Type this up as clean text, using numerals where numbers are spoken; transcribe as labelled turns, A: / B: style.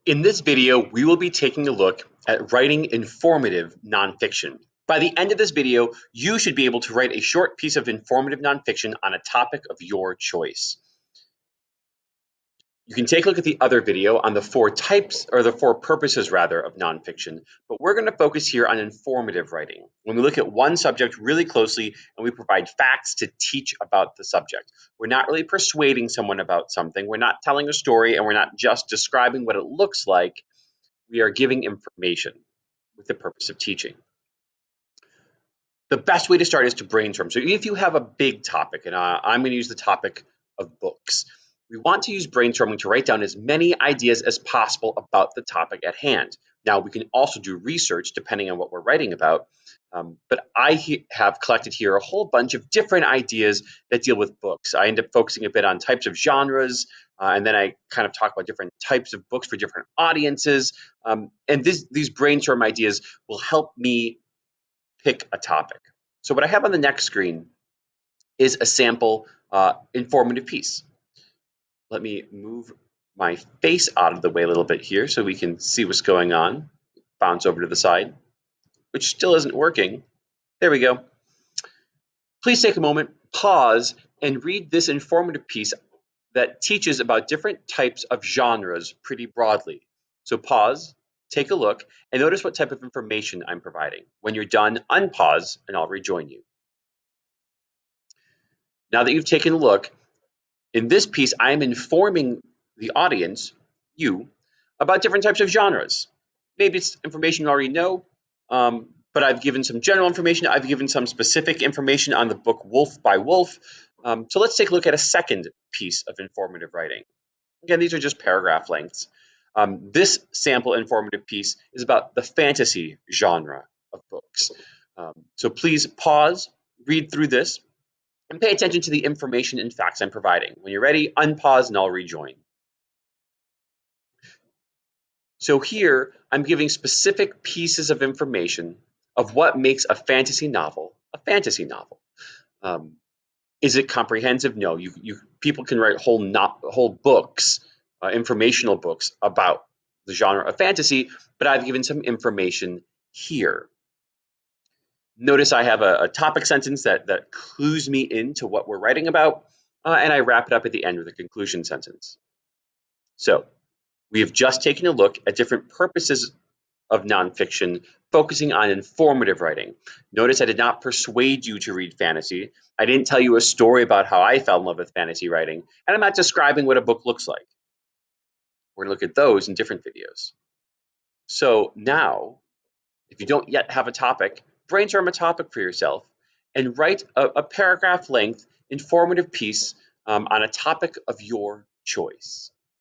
A: In this video, we will be taking a look at writing informative nonfiction. By the end of this video, you should be able to write a short piece of informative nonfiction on a topic of your choice. You can take a look at the other video on the four types, or the four purposes rather, of nonfiction, but we're going to focus here on informative writing. When we look at one subject really closely and we provide facts to teach about the subject. We're not really persuading someone about something. We're not telling a story, and we're not just describing what it looks like. We are giving information with the purpose of teaching. The best way to start is to brainstorm. So if you have a big topic, and I'm going to use the topic of books, we want to use brainstorming to write down as many ideas as possible about the topic at hand. Now, we can also do research depending on what we're writing about, but I have collected here a whole bunch of different ideas that deal with books. I end up focusing a bit on types of genres, and then I kind of talk about different types of books for different audiences. And these brainstorm ideas will help me pick a topic. So what I have on the next screen is a sample informative piece. Let me move my face out of the way a little bit here so we can see what's going on. Bounce over to the side, which still isn't working. There we go. Please take a moment, pause, and read this informative piece that teaches about different types of genres pretty broadly. So pause, take a look, and notice what type of information I'm providing. When you're done, unpause, and I'll rejoin you. Now that you've taken a look, in this piece, I am informing the audience, you, about different types of genres. Maybe it's information you already know, but I've given some general information. I've given some specific information on the book Wolf by Wolf. So let's take a look at a second piece of informative writing. Again, these are just paragraph lengths. This sample informative piece is about the fantasy genre of books. So please pause, read through this, and pay attention to the information and facts I'm providing. When you're ready, unpause and I'll rejoin. So here, I'm giving specific pieces of information of what makes a fantasy novel a fantasy novel. Is it comprehensive? No. People can write whole books, informational books about the genre of fantasy, but I've given some information here. Notice I have a topic sentence that clues me into what we're writing about, and I wrap it up at the end with a conclusion sentence. So we have just taken a look at different purposes of nonfiction, focusing on informative writing. Notice I did not persuade you to read fantasy. I didn't tell you a story about how I fell in love with fantasy writing, and I'm not describing what a book looks like. We're going to look at those in different videos. So now, if you don't yet have a topic, brainstorm a topic for yourself and write a paragraph length informative piece on a topic of your choice.